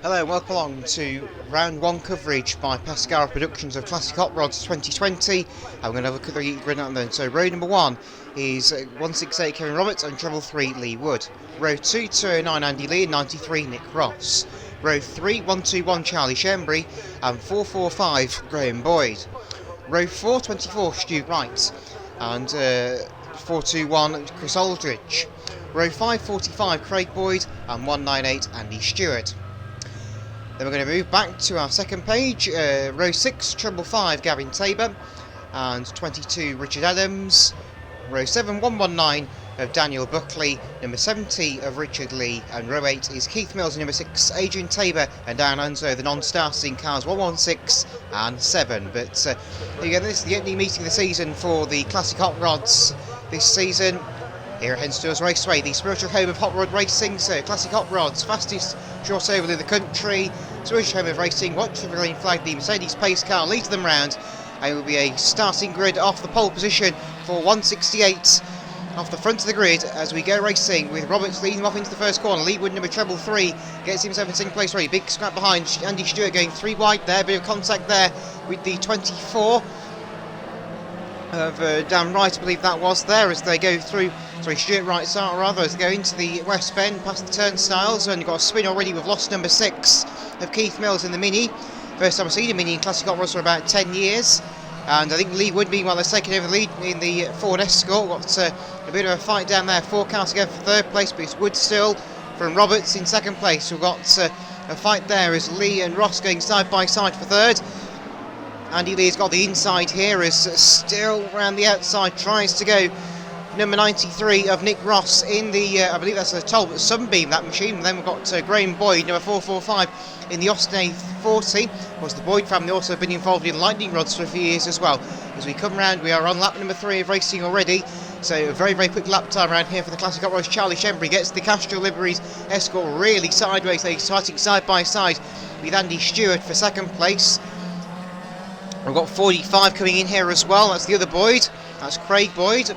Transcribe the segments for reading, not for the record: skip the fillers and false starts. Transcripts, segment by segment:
Hello and welcome along to round one coverage by Pescara Productions of Classic Hot Rods 2020. I'm going to have a look at the grid out then. So row number 1 is 168 Kevin Roberts and treble 3 Lee Wood. Row 2, 209 Andy Lee and 93 Nick Ross. Row 3, 121 Charlie Shembry and 445 Graham Boyd. Row 4, 24 Stu Wright and 421 Chris Aldridge. Row 5, 45 Craig Boyd and 198 Andy Stewart. Then we're going to move back to our second page, row 6, treble 5, Gavin Tabor, and 22, Richard Adams, row 7, 119 of Daniel Buckley, number 70 of Richard Lee, and row 8 is Keith Mills, number 6, Adrian Tabor, and down Anzo, the non-starting cars 116 and 7. But again, this is the only meeting of the season for the Classic Hot Rods this season. Here at Hednesford Hills Raceway, the spiritual home of hot rod racing, so Classic Hot Rods, fastest short oval in the country, spiritual home of racing, watch the green flag, the Mercedes pace car leads them round, and it will be a starting grid off the pole position for 168 off the front of the grid as we go racing with Roberts leading off into the first corner. Lee Wood, number treble 3, gets himself in second place. Big scrap behind, Andy Stewart going 3 wide there, bit of contact there with the 24 of Dan Wright, I believe that was there, as they go through. Sorry, Stuart Wright, rather, as they go into the West Bend past the turnstiles, and you've got a spin already. We've lost number 6 of Keith Mills in the Mini. First time I've seen a Mini in Classic Hot Rods for about 10 years. And I think Lee Wood, meanwhile, has taken over the lead in the Ford Escort. Got a bit of a fight down there. 4 cars to go for third place, but it's Wood still from Roberts in second place. We've got a fight there as Lee and Ross going side by side for third. Andy Lee's got the inside here, is still around the outside, tries to go number 93 of Nick Ross in the, I believe that's a Talbot Sunbeam, that machine. And then we've got Graham Boyd, number 445 in the Austin 40. Of course, the Boyd family also have been involved in lightning rods for a few years as well. As we come round, we are on lap number 3 of racing already. So a very, very quick lap time around here for the Classic Hot Rods. Charlie Shembry gets the Castro Liveries Escort really sideways. They're starting side by side with Andy Stewart for second place. We've got 45 coming in here as well. That's the other Boyd. That's Craig Boyd. I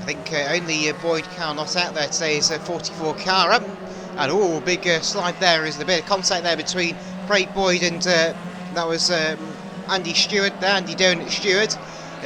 think only Boyd car not out there today is 44 car up. And oh, big slide there. Is the bit of contact there between Craig Boyd and that was Andy Stewart there, Andy Donut Stewart.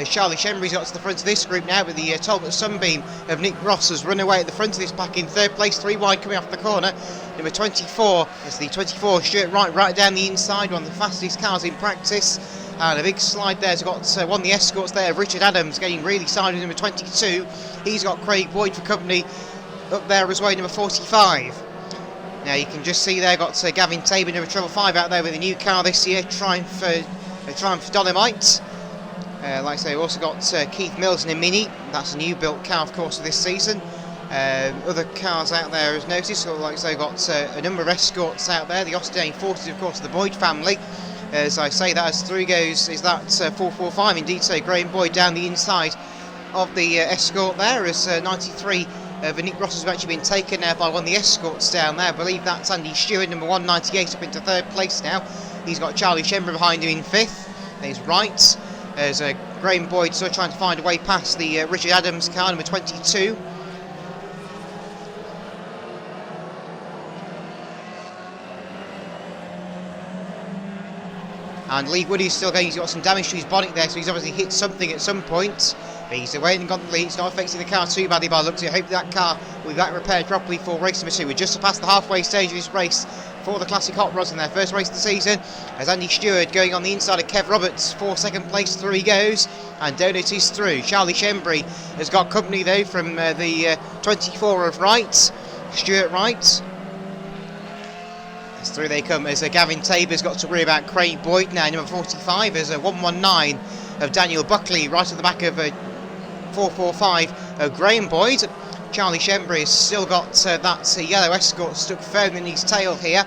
Charlie Shembry's got to the front of this group now, with the Talbot Sunbeam of Nick Ross has run away at the front of this pack in third place, 3 wide coming off the corner. Number 24 is the 24 Stuart Wright, right down the inside, one of the fastest cars in practice. And a big slide there. He's got one of the Escorts there, Richard Adams, getting really side with number 22. He's got Craig Boyd for company up there as well, number 45. Now you can just see there, got Gavin Tabor, number treble 5 out there with a new car this year, Triumph Dynamite. Like I say, we've also got Keith Mills in a Mini. That's a new built car, of course, for this season. Other cars out there as noticed, so like I say, got a number of Escorts out there. The Austin 40, of course, the Boyd family. As I say, that as through goes, is that 445 indeed. So Graham Boyd down the inside of the Escort there, as 93 of Nick Ross has actually been taken now by one of the Escorts down there. I believe that's Andy Stewart, number 198, up into third place now. He's got Charlie Shembry behind him in fifth. He's right. There's Graham Boyd still trying to find a way past the Richard Adams car, number 22. And Lee Woody's still going, he's got some damage to his bonnet there, so he's obviously hit something at some point. But he's away and got the lead. It's not affecting the car too badly by the looks of it. I hope that car will be back repaired properly for race number 2. We're just past the halfway stage of this race for the Classic Hot Rods in their first race of the season, as Andy Stewart going on the inside of Kev Roberts for second place. Through he goes, and Donut is through. Charlie Shembry has got company though from the 24 of Wright, Stuart Wright. As through they come, as Gavin Tabor's got to worry about Craig Boyd now, number 45, as 119 of Daniel Buckley right at the back of 445 of Graham Boyd. Charlie Shembry has still got that yellow Escort stuck firm in his tail here,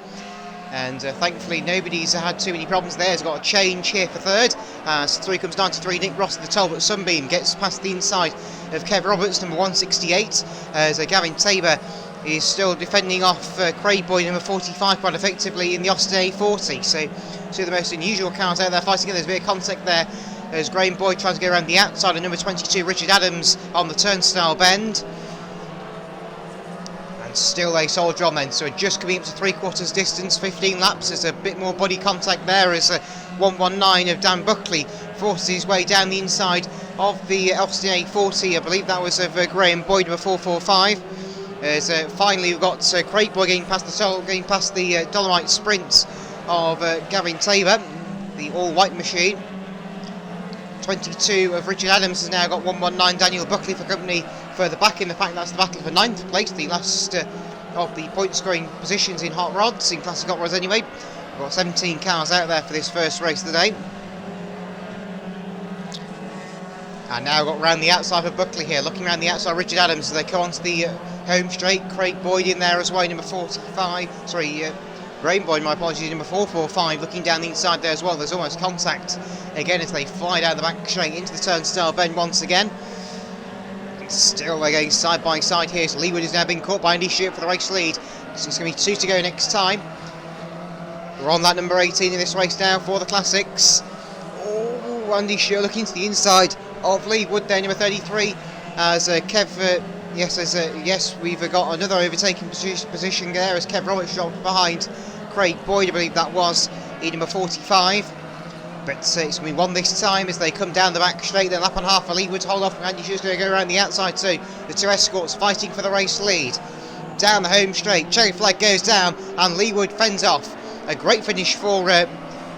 and thankfully nobody's had too many problems there. He's got a change here for third. As through comes 93 Nick Ross of the Talbot Sunbeam, gets past the inside of Kev Roberts, number 168, as Gavin Tabor is still defending off Craig Boyd, number 45, quite effectively in the Austin A40. So two of the most unusual cars out there fighting together. There's a bit of contact there as Graham Boyd tries to go around the outside of number 22 Richard Adams on the turnstile bend. And still they soldier on then, so just coming up to 3/4 distance, 15 laps. There's a bit more body contact there as 119 of Dan Buckley forces his way down the inside of the LCA 40. I believe that was of Graham Boyd, number 445. As finally we've got Craig Boyd getting past the Dolomite Sprint of Gavin Tabor, the all-white machine. 22 of Richard Adams has now got 119 Daniel Buckley for company further back. In the fact that's the battle for 9th place, the last of the point scoring positions in hot rods, in classic hot rods anyway. We've got 17 cars out there for this first race of the day. And now got round the outside of Buckley here, looking around the outside of Richard Adams as they come onto the home straight. Craig Boyd in there as well, number 45, Graham Boyd, my apologies, number 445, looking down the inside there as well. There's almost contact again as they fly down the back straight into the turnstile bend once again. And still they're going side by side here, so Leewood is now being caught by Andy Stewart for the race lead. So it's going to be 2 to go next time. We're on that number 18 in this race now for the Classics. Oh, Andy Stewart looking to the inside of Leewood there, number 33, as Kev... Yes, we've got another overtaking position there as Kev Roberts dropped behind Craig Boyd, I believe that was, in number 45. But it's going to be one this time as they come down the back straight. Then lap and a half for Leewood to hold off. Andy Stewart's going to go around the outside too. The two escorts fighting for the race lead. Down the home straight, cherry flag goes down and Leewood fends off. A great finish for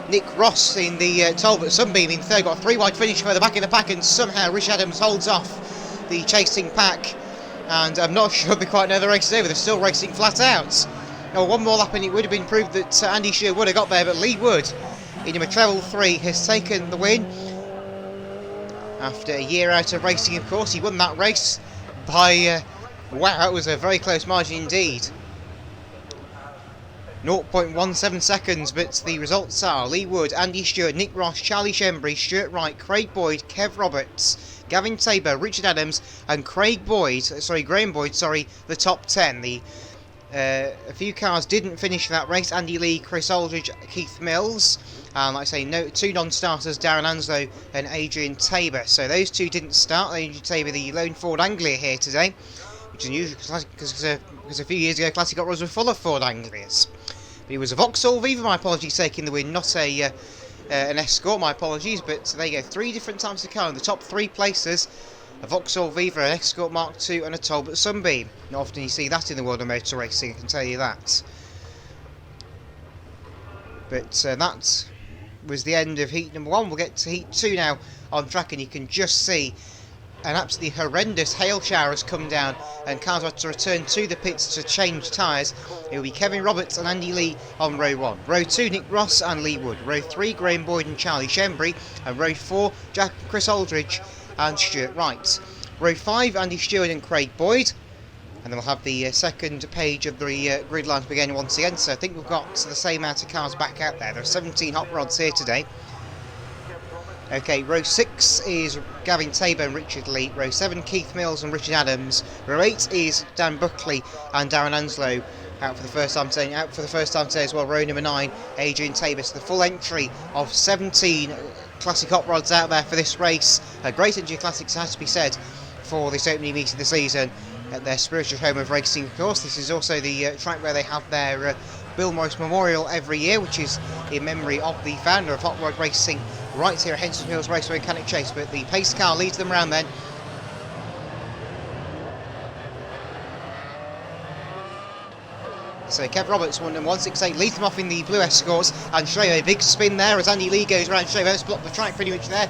Nick Ross in the Talbot Sunbeam in third. Got a 3 wide finish further back in the pack, and somehow Rich Adams holds off the chasing pack. And I'm not sure they quite know the race is over. They're still racing flat out. Now, one more lap and it would have been proved that Andy Shear would have got there, but Lee Wood in number treble 3 has taken the win. After a year out of racing, of course, he won that race by, wow, that was a very close margin indeed. 0.17 seconds, but the results are Lee Wood, Andy Stewart, Nick Ross, Charlie Shembry, Stuart Wright, Craig Boyd, Kev Roberts, Gavin Tabor, Richard Adams and Graham Boyd, the top 10. A few cars didn't finish that race: Andy Lee, Chris Aldridge, Keith Mills, and like I say, 2 non-starters, Darren Anslow and Adrian Tabor. So those two didn't start. Adrian Tabor, the lone Ford Anglia here today, which is unusual because a few years ago Classic Hot Rods were full of Ford Anglias. But it was a Vauxhall Viva, my apologies, taking the win, not an Escort, my apologies. But there you go, 3 different types of car in the top 3 places: a Vauxhall Viva, an Escort Mark II and a Talbot Sunbeam. Not often you see that in the world of motor racing, I can tell you that. But that was the end of heat number 1. We'll get to heat 2 now on track, and you can just see an absolutely horrendous hail shower has come down and cars are to return to the pits to change tyres. It will be Kevin Roberts and Andy Lee on row 1. Row 2, Nick Ross and Lee Wood. Row 3, Graham Boyd and Charlie Shembry. And row 4, Chris Aldridge and Stuart Wright. Row 5, Andy Stewart and Craig Boyd. And then we'll have the second page of the grid line to begin once again. So I think we've got the same amount of cars back out there. There are 17 hot rods here today. Okay, row 6 is Gavin Tabor and Richard Lee. Row 7, Keith Mills and Richard Adams. Row 8 is Dan Buckley and Darren Anslow out for the first time today. Out for the first time today as well, row number 9, Adrian Tabor. So the full entry of 17 classic hot rods out there for this race. A great entry of classics, has to be said, for this opening meet of the season at their spiritual home of racing, of course. This is also the track where they have their Bill Morris Memorial every year, which is in memory of the founder of hot rod racing right here at Hednesford Hills Raceway, Cannock Chase. But the pace car leads them round then. So Kev Roberts, 168, leads them off in the blue Escorts, and straight away, big spin there as Andy Lee goes around straight away. Let's block the track pretty much there.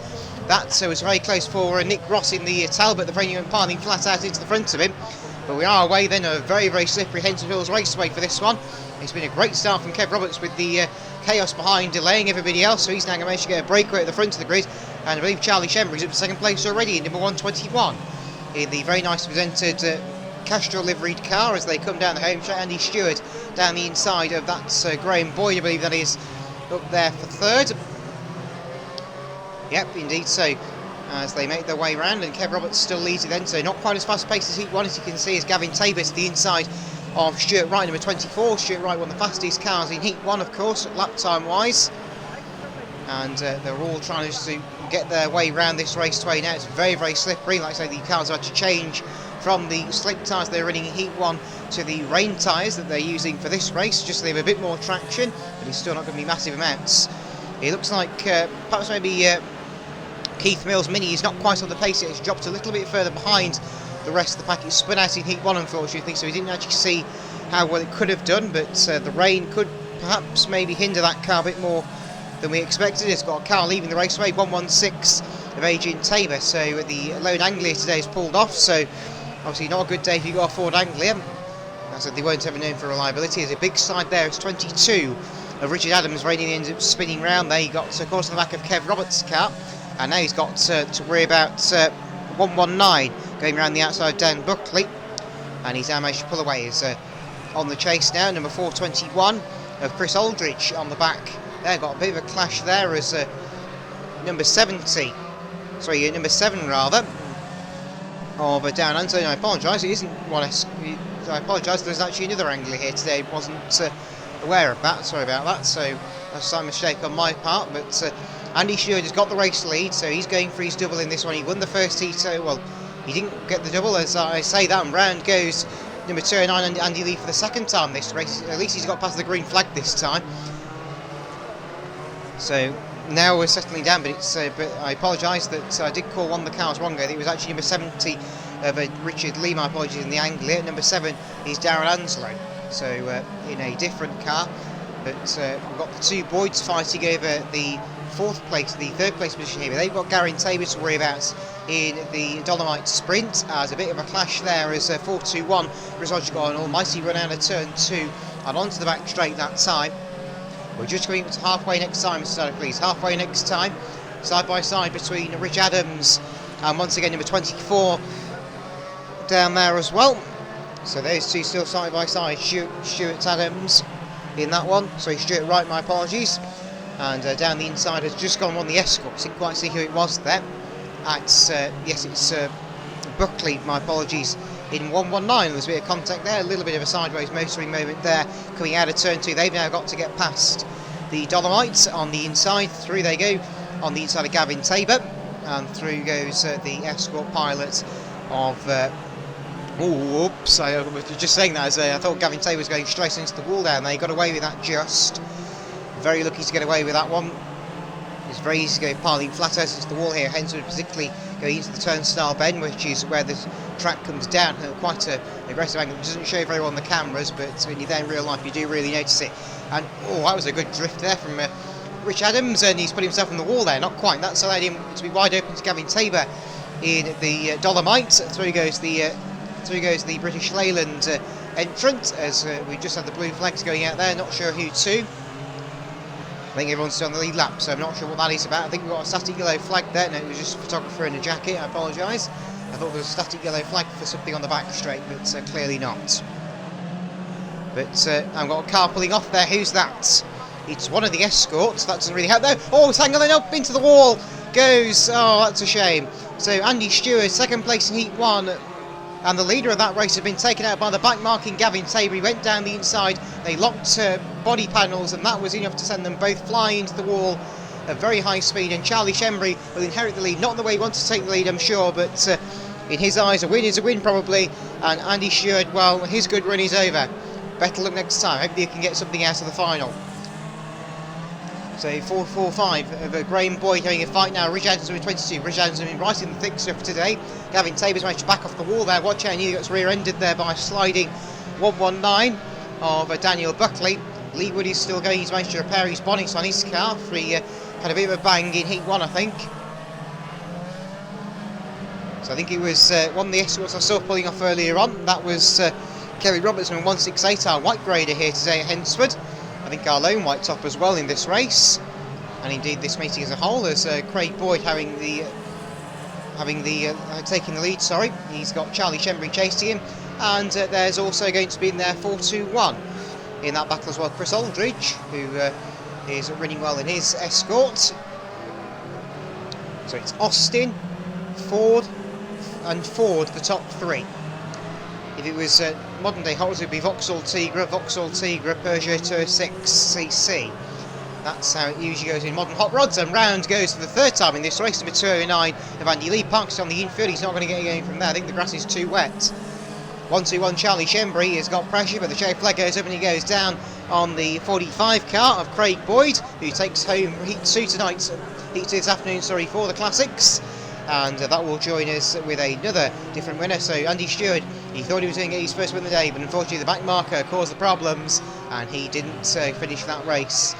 That was very close for Nick Ross in the Talbot, the premium parting flat out into the front of him. But we are away then, a very, very slippery Hednesford Hills Raceway for this one. It's been a great start from Kev Roberts with the chaos behind delaying everybody else, so he's now going to manage to get a breakaway at the front of the grid. And I believe Charlie Shembry's up to second place already in number 121 in the very nicely presented Castro liveried car as they come down the home straight. Andy Stewart down the inside of that Graham Boyd, I believe that is, up there for third. Yep, indeed so, as they make their way round, and Kev Roberts still leads it then, so not quite as fast paced as heat 1, as you can see, as Gavin Tabor to the inside of Stuart Wright, number 24. Stuart Wright, one of the fastest cars in heat 1, of course, lap time wise. And they're all trying to get their way round this raceway now. It's very, very slippery. Like I say, the cars are to change from the slick tyres they're running in heat 1 to the rain tyres that they're using for this race, just so they have a bit more traction, but it's still not going to be massive amounts. It looks like perhaps maybe Keith Mills' Mini is not quite on the pace yet. It's dropped a little bit further behind the rest of the pack. It spun out in Heat 1, unfortunately, so we didn't actually see how well it could have done, but the rain could perhaps maybe hinder that car a bit more than we expected. It's got a car leaving the raceway, 116 of Adrian Tabor, so the Lone Anglia today is pulled off, so obviously not a good day if you got a Ford Anglia. As I said, they weren't ever known for reliability. There's a big side there, it's 22 of Richard Adams. Raining ends up spinning round there. He got caught on the back of Kev Roberts' car, and now he's got to worry about 119 going around the outside of Dan Buckley, and he's now managed to pull away. He's on the chase now, number 421 of Chris Aldridge on the back. There, got a bit of a clash there as number 7 rather, of Down Anthony. I apologise, it isn't one. I apologise, there's actually another Anglia here today. I wasn't aware of that, sorry about that, so that's a mistake on my part, but Andy Stewart has got the race lead, so he's going for his double in this one. He won the first heat, well, he didn't get the double, as I say that, and round goes number 29, Andy Lee, for the second time this race. At least he's got past the green flag this time. So now we're settling down, but it's but I apologise that I did call one of the cars wrong. I think it was actually number 70 of Richard Lee. My apologies in the Anglia. Number 7 is Darren Anslow, so in a different car. But we've got the two Boyds fighting over the third place position here. But they've got Garen Tabor to worry about in the Dolomite Sprint. There's a bit of a clash there as 421 Rizoj got an almighty run out of turn 2 and onto the back straight that time. We're just coming up to halfway next time, Mr. Stanley, please. Halfway next time, side by side between Rich Adams and once again number 24 down there as well. So those two still side by side. Stuart Adams in that one. Sorry, Stuart Wright, my apologies. And down the inside has just gone on the Escorts. Didn't quite see who it was there. Yes, it's Buckley, my apologies, in 119. There's a bit of contact there, a little bit of a sideways motoring moment there coming out of turn 2. They've now got to get past the Dolomites on the inside. Through they go on the inside of Gavin Tabor, and through goes the Escort pilot of oops, I was just saying that as I thought Gavin Tabor was going straight into the wall down there. He got away with that just. Very lucky to get away with that one. It's very easy to go piling flat out into the wall here, hence particularly going into the turnstile bend, which is where the track comes down at quite an aggressive angle. It doesn't show very well on the cameras, but when you're there in real life you do really notice it. And that was a good drift there from Rich Adams, and he's put himself on the wall there, not quite. That's allowed him to be wide open to Gavin Tabor in the Dolomites. Through goes the British Leyland entrant, as we just had the blue flags going out there, not sure who to. I think everyone's still on the lead lap, so I'm not sure what that is about. I think we've got a static yellow flag there. No, it was just a photographer in a jacket, I apologise. I thought there was a static yellow flag for something on the back straight, but clearly not. But I've got a car pulling off there. Who's that? It's one of the Escorts. That doesn't really help though. Oh, it's angling up into the wall. Goes. Oh, that's a shame. So Andy Stewart, second place in Heat 1. And the leader of that race had been taken out by the back marking Gavin Tabor. He went down the inside, they locked body panels, and that was enough to send them both flying into the wall at very high speed. And Charlie Shembry will inherit the lead, not the way he wants to take the lead, I'm sure, but in his eyes a win is a win probably. And Andy Stewart, well, his good run is over. Better luck next time, hopefully he can get something out of the final. So 4-4-5 of Graham Boyd having a fight now. Rich Adams with 22. Rich Adams has been right in the thick stuff today. Gavin Tabor's managed to back off the wall there. Watch out, he nearly got rear-ended there by sliding 119 of Daniel Buckley. Lee Wood is still going. He's managed to repair his bonnet on his car. He had a bit of a bang in Heat 1, I think. So I think it was one of the Escorts I saw pulling off earlier on. That was Kerry Robertson, 168, our white grader here today at Hednesford. I think our lone white top as well in this race, and indeed this meeting as a whole, as Craig Boyd taking the lead. Sorry, he's got Charlie Shembry chasing him, and there's also going to be in there 4-2-1 in that battle as well. Chris Aldridge, who is running well in his Escort. So it's Austin, Ford, and Ford the top three. If it was modern day Hot Rods, it would be Vauxhall Tigra, Peugeot 206cc. That's how it usually goes in modern Hot Rods. And round goes for the third time in this race, number 209 of Andy Lee. Parks on the infield, he's not going to get going from there. I think the grass is too wet. 1-2-1 Charlie Shembry has got pressure, but the show flag goes up and he goes down on the 45 car of Craig Boyd, who takes home Heat 2 tonight, Heat 2 this afternoon, sorry, for the Classics. And that will join us with another different winner. So Andy Stewart, he thought he was going to get his first win of the day, but unfortunately the back marker caused the problems and he didn't finish that race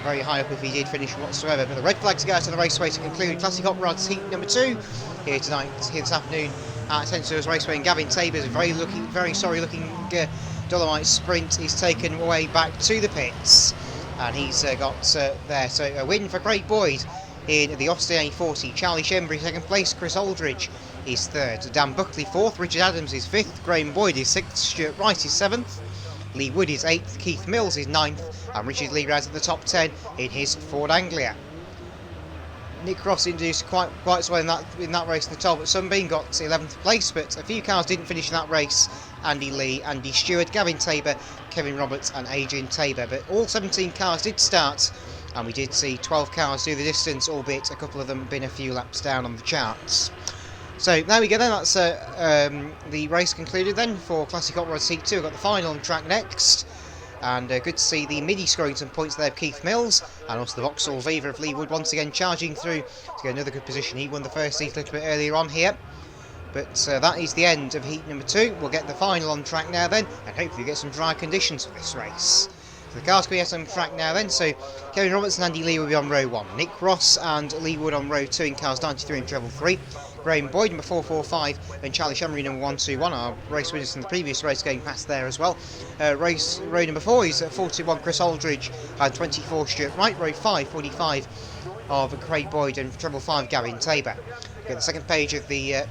very high up if he did finish whatsoever. But the red flags go out to the raceway to conclude Classic Hot Rods Heat number 2 here tonight, here this afternoon at Hednesford Hills Raceway. And Gavin Tabor's very sorry looking Dolomite Sprint is taken away back to the pits, and he's got there. So a win for Craig Boyd in the Austin A40. Charlie Shembry second place, Chris Aldridge is third, Dan Buckley fourth, Richard Adams is fifth, Graham Boyd is sixth, Stuart Wright is seventh, Lee Wood is eighth, Keith Mills is ninth, and Richard Lee rounds at the top 10 in his Ford Anglia. Nick Ross introduced quite well in that race in the top, but Sunbeam got 11th place, but a few cars didn't finish in that race. Andy Lee, Andy Stewart, Gavin Tabor, Kevin Roberts and Adrian Tabor, but all 17 cars did start, and we did see 12 cars do the distance, albeit a couple of them been a few laps down on the charts. So there we go then, that's the race concluded then for Classic Hot Rods Heat 2. We've got the final on track next, and good to see the Mini scoring some points there of Keith Mills, and also the Vauxhall Viva of Lee Wood once again charging through to get another good position. He won the first heat a little bit earlier on here. But that is the end of heat number 2. We'll get the final on track now then, and hopefully get some dry conditions for this race. So the cars can be out on track now then, so Kevin Roberts and Andy Lee will be on row 1. Nick Ross and Lee Wood on row 2 in cars 93 and treble 3. Graham Boyd number 445 and Charlie Shembry number 121, our race winners from the previous race going past there as well. Row number 4 is 421 Chris Aldridge and 24 Stuart Wright. Row 5, 45 of Craig Boyd and treble 5 Gavin Tabor. Get the second page of the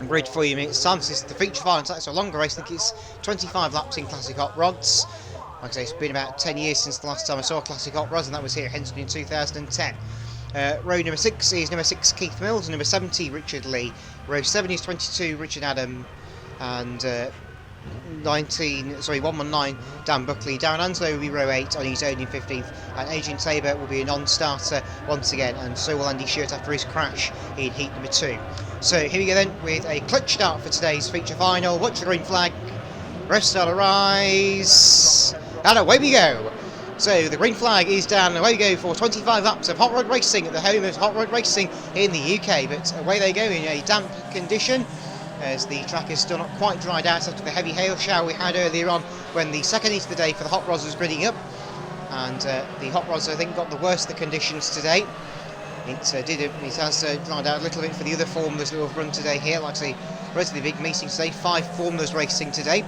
grid for you in minutes time. This is the feature final, so it's a longer race. I think it's 25 laps in Classic Hot Rods. Like I say, it's been about 10 years since the last time I saw Classic Hot Rods, and that was here at Hednesford in 2010. Row number 6 is number 6 Keith Mills and number 70 Richard Lee. Row 7 is 22 Richard Adam and 119 Dan Buckley. Darren Anslow will be row 8 on his own in 15th, and Adrian Tabor will be a non-starter once again, and so will Andy Stewart after his crash in heat number 2. So here we go then with a clutch start for today's feature final. Watch the green flag, rest start arise, and away we go. So the green flag is down, and away we go for 25 laps of hot rod racing at the home of hot rod racing in the UK. But away they go in a damp condition, as the track is still not quite dried out after the heavy hail shower we had earlier on when the second heat of the day for the hot rods was gridding up. And the hot rods, I think, got the worst of the conditions today. It has dried out a little bit for the other formulas that have run today here. Like I say, relatively big meeting today, 5 formulas racing today.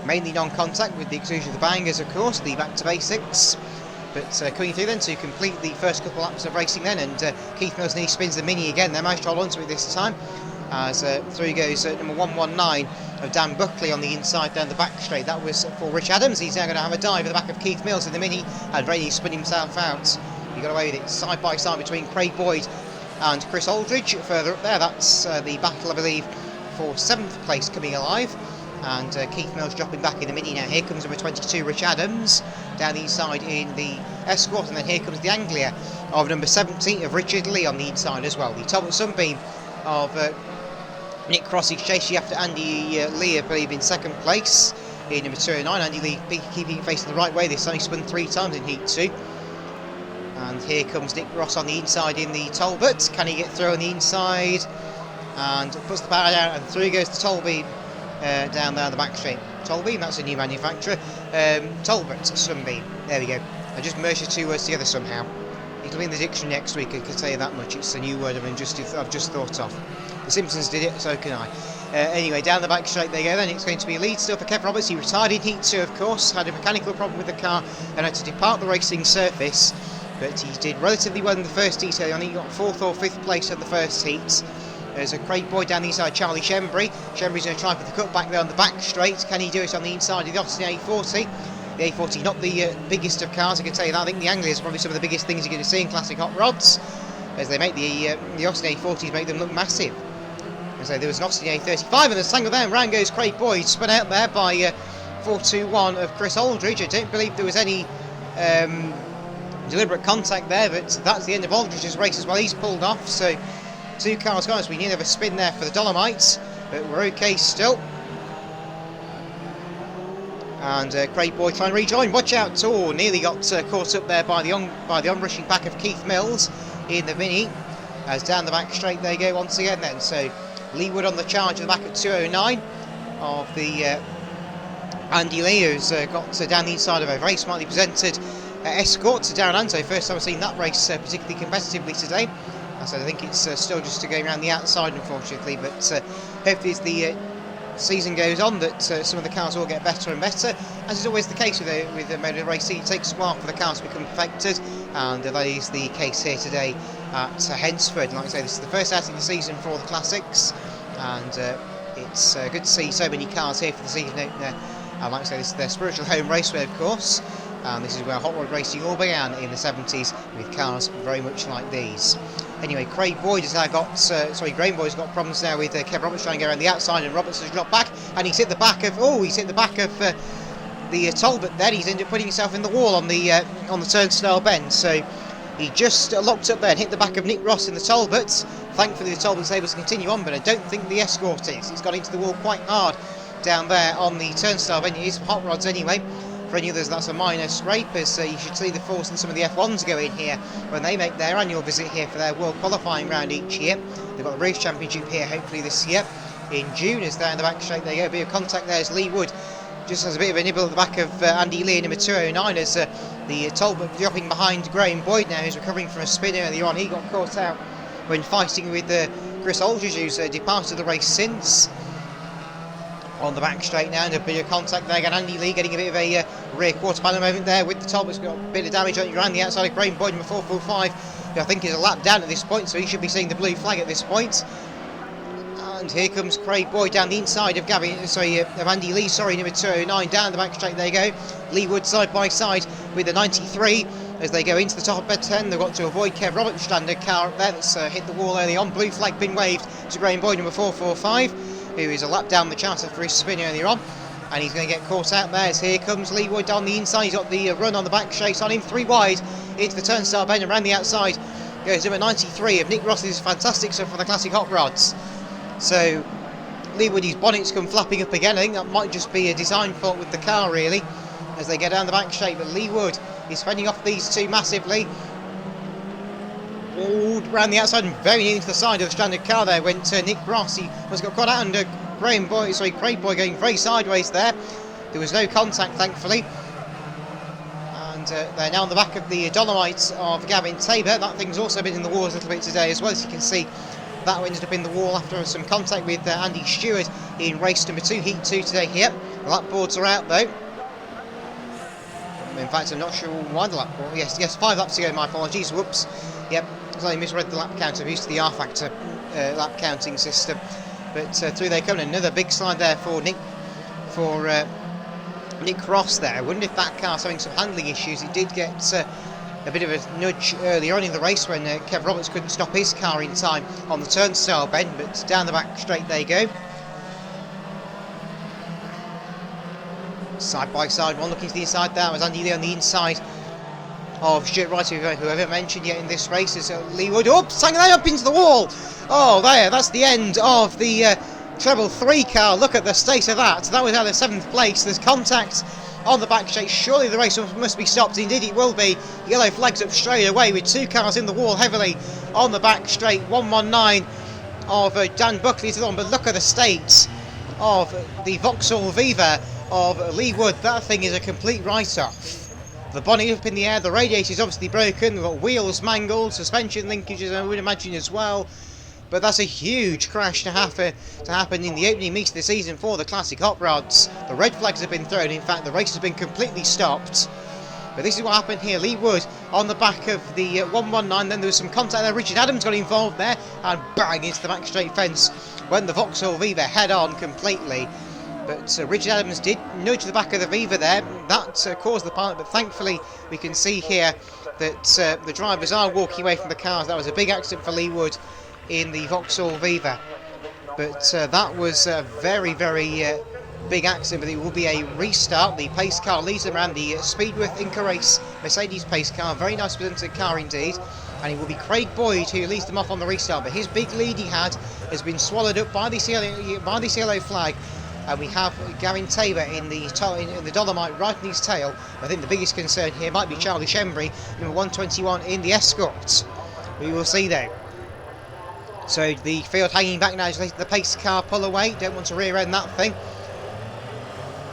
Mainly non-contact with the exclusion of the bangers, of course, the back to basics. But coming through then to complete the first couple laps of racing then, and Keith Mills nearly spins the Mini again. They managed to hold on to it this time, as through goes number 119 of Dan Buckley on the inside down the back straight. That was for Rich Adams. He's now going to have a dive at the back of Keith Mills in the Mini, and very spin himself out. He got away with it side by side between Craig Boyd and Chris Aldridge. Further up there, that's the battle, I believe, for 7th place coming alive. And Keith Mills dropping back in the Mini now. Here comes number 22 Rich Adams down the inside in the Escort, and then here comes the Anglia of number 17 of Richard Lee on the inside as well. The top sunbeam of Nick Cross is chasing after Andy Lee, I believe, in 2nd place in number 209. Andy Lee keeping it facing the right way. This time he spun 3 times in heat 2. And here comes Nick Ross on the inside in the Talbot. Can he get through on the inside? And puts the power down, and through goes the Talbot down there the back straight. Talbot, that's a new manufacturer. Talbot Sunbeam. There we go. I just merged the 2 words together somehow. It'll be in the dictionary next week, I can tell you that much. It's a new word I've just thought of. The Simpsons did it, so can I. Anyway, down the back straight they go then. It's going to be a lead still for Kev Roberts. He retired in heat 2, of course. Had a mechanical problem with the car and had to depart the racing surface. But he did relatively well in the first heat. He got 4th or 5th place at the first heat. There's a Craig Boyd down the inside, Charlie Shembry. Shembry's going to try for the cut back there on the back straight. Can he do it on the inside of the Austin A40? The A40, not the biggest of cars, I can tell you that. I think the Anglia is probably some of the biggest things you're going to see in Classic Hot Rods, as they make the Austin A40s make them look massive. And so there was an Austin A35, and the tangle there, and round goes Craig Boyd, spun out there by 421 of Chris Aldridge. I don't believe there was any deliberate contact there, but that's the end of Aldridge's race as well. He's pulled off, so 2 cars gone, as we nearly have a spin there for the Dolomites, but we're okay still. And Craig Boyd trying to rejoin. Watch out! Oh, nearly got caught up there by the onrushing back of Keith Mills in the Mini. As down the back straight they go once again then. So Lee Wood on the charge at the back at 209 of the Andy Lee, who's got down the inside of a very smartly presented Escort to Darren Anto. First time I've seen that race particularly competitively today. As I think it's still just to go around the outside, unfortunately, but hopefully as the season goes on that some of the cars will get better and better, as is always the case with motor racing. It takes a while for the cars to become perfected, and that is the case here today at Hednesford. And like I say, this is the first outing of the season for the Classics, and it's good to see so many cars here for the season opener. And like I say, this is their spiritual home raceway, of course, and this is where hot rod racing all began in the 70s, with cars very much like these. Anyway, Craig Boyd has now got, Graham Boyd's got problems now with Kev Roberts trying to go around the outside, and Roberts has dropped back, and he's hit the back of, the Talbot there. He's ended up putting himself in the wall on the turnstile bend, so he just locked up there and hit the back of Nick Ross in the Talbot. Thankfully the Talbot's able to continue on, but I don't think the Escort is. He's got into the wall quite hard down there on the turnstile bend. It is hot rods anyway. For any others, that's a minor scrape, as you should see the force and some of the F1s go in here when they make their annual visit here for their World Qualifying round each year. They've got the Race Championship here hopefully this year in June. As down the back straight there you go, a bit of contact there as Lee Wood just has a bit of a nibble at the back of Andy Lee in number 209, as the Talbot dropping behind Graham Boyd now, who's recovering from a spin earlier on. He got caught out when fighting with Chris Aldridge, who's departed the race since. On the back straight now, and a bit of contact there again. Andy Lee getting a bit of a rear quarter panel moment there with the Talbot's got a bit of damage around the outside of Graham Boyd, number 445, who I think is a lap down at this point, so he should be seeing the blue flag at this point. And here comes Craig Boyd down the inside of Andy Lee, number 209, down the back straight they go. Lee Wood side by side with the 93 as they go into the top of 10. They've got to avoid Kev Roberts' standard car up there that's hit the wall early on. Blue flag been waved to Graham Boyd, number 445. Who is a lap down the chance for his spin earlier on, and he's going to get caught out there. As here comes Lee Wood on the inside. He's got the run on the back straight on him, 3 wide into the turnstile bend, and around the outside goes number 93 of Nick Ross's fantastic stuff for the Classic Hot Rods. So Lee Wood, his bonnet's come flapping up again. I think that might just be a design fault with the car really, as they get down the back straight, but Lee Wood is fending off these two massively. All round the outside and very near to the side of the stranded car there went Nick Ross. He was got caught out under Craig Boyd going very sideways there. There was no contact thankfully. And they're now on the back of the Dolomites of Gavin Tabor. That thing's also been in the walls a little bit today as well, as you can see. That ended up in the wall after some contact with Andy Stewart in race number 2, heat 2 today here. The lap boards are out though. In fact, I'm not sure why the lap board. Yes, 5 laps to go, my apologies, whoops. Yep, I misread the lap count. I'm used to the R-Factor lap counting system. But through they come, another big slide there for Nick Ross there. I wonder if that car's having some handling issues. It did get a bit of a nudge earlier on in the race when Kev Roberts couldn't stop his car in time on the turnstile bend, but down the back straight they go. Side by side, one looking to the inside. That was Andy Lee on the inside of Stuart Wright, who I haven't mentioned yet in this race, is Lee Wood. Sang that up into the wall. Oh, that's the end of the treble 3 car. Look at the state of that. That was out of 7th place. There's contact on the back straight. Surely the race must be stopped. Indeed it will be. Yellow flags up straight away with 2 cars in the wall heavily on the back straight. 119 of Dan Buckley is on, but look at the state of the Vauxhall Viva of Lee Wood. That thing is a complete write-off. The bonnet up in the air, the radiator is obviously broken, we've got wheels mangled, suspension linkages I would imagine as well. But that's a huge crash to happen in the opening meet of the season for the Classic Hot Rods. The red flags have been thrown, in fact the race has been completely stopped. But this is what happened here. Lee Wood on the back of the 119, then there was some contact there. Richard Adams got involved there, and bang into the back straight fence went the Vauxhall Viva head on completely. But Richard Adams did nudge the back of the Viva there. That caused the pilot, but thankfully we can see here that the drivers are walking away from the cars. That was a big accident for Lee Wood in the Vauxhall Viva. But that was a very, very big accident, but it will be a restart. The pace car leads them around the Speedworth Inca Race Mercedes pace car. Very nice presented car indeed. And it will be Craig Boyd who leads them off on the restart. But his big lead he had has been swallowed up by this yellow flag. and we have Gavin Tabor in the Dolomite right in his tail. I think the biggest concern here might be Charlie Shembry, number 121 in the Escorts. We will see though. So the field hanging back now as the pace car pull away. Don't want to rear end that thing.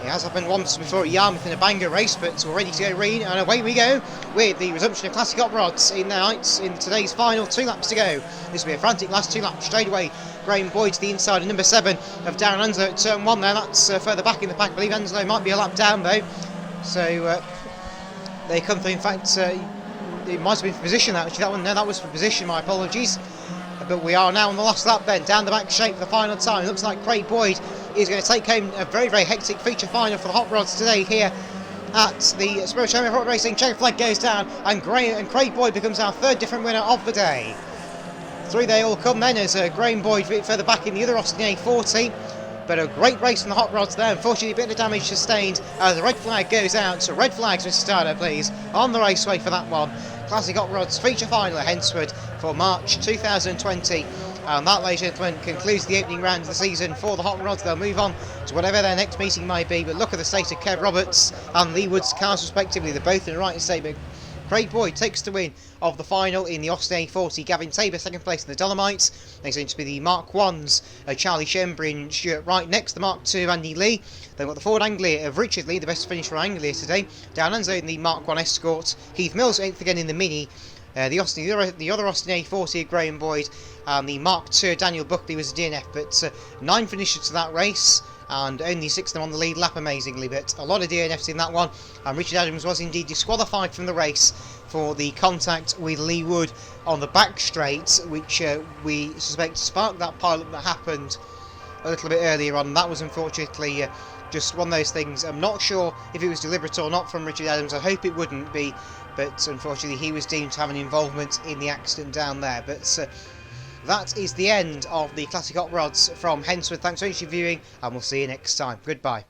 It has happened once before at Yarmouth in a banger race, but we're ready to go green, and away we go with the resumption of Classic Hot Rods in today's final 2 laps to go. This will be a frantic last 2 laps straight away. Graham Boyd to the inside of number 7 of Darren Anslow at turn 1 there. That's further back in the pack. I believe Anslow might be a lap down though. So they come through. In fact, it might have been for position actually. That one, no, that was for position. My apologies. But we are now on the last lap then, down the back straight for the final time. It looks like Craig Boyd is going to take home a very, very hectic feature final for the Hot Rods today here at the Spirit Show of Hot Racing. Check flag goes down, and Craig Boyd becomes our 3rd different winner of the day. Through they all come then as Graham Boyd a bit further back in the other Austin A40. But a great race from the Hot Rods there. Unfortunately, a bit of damage sustained as the red flag goes out. So red flags, Mr. Starter, please, on the raceway for that one. Classic Hot Rods feature final at Hednesford for March 2020. And that, ladies and gentlemen, concludes the opening round of the season for the Hot Rods. They'll move on to whatever their next meeting might be. But look at the state of Kev Roberts and Lee Wood's cars respectively. They're both in the right state. But Craig Boyd takes the win of the final in the Austin A40. Gavin Tabor second place in the Dolomites. Next going to be the Mark 1s, Charlie Shembry and Stuart Wright. Next the Mark 2, Andy Lee. Then we've got the Ford Anglia of Richard Lee, the best finish for Anglia today. Darren Anslow in the Mark 1 Escort. Heath Mills 8th again in the Mini. The other Austin A40 of Graham Boyd, and the Mark II Daniel Buckley was a DNF, but 9 finishes to that race, and only 6 of them on the lead lap amazingly, but a lot of DNFs in that one, and Richard Adams was indeed disqualified from the race for the contact with Lee Wood on the back straight, which we suspect sparked that pileup that happened a little bit earlier on. That was unfortunately just one of those things. I'm not sure if it was deliberate or not from Richard Adams. I hope it wouldn't be, but unfortunately he was deemed to have an involvement in the accident down there. But that is the end of the Classic Hot Rods from Hednesford. Thanks so much for viewing, and we'll see you next time. Goodbye.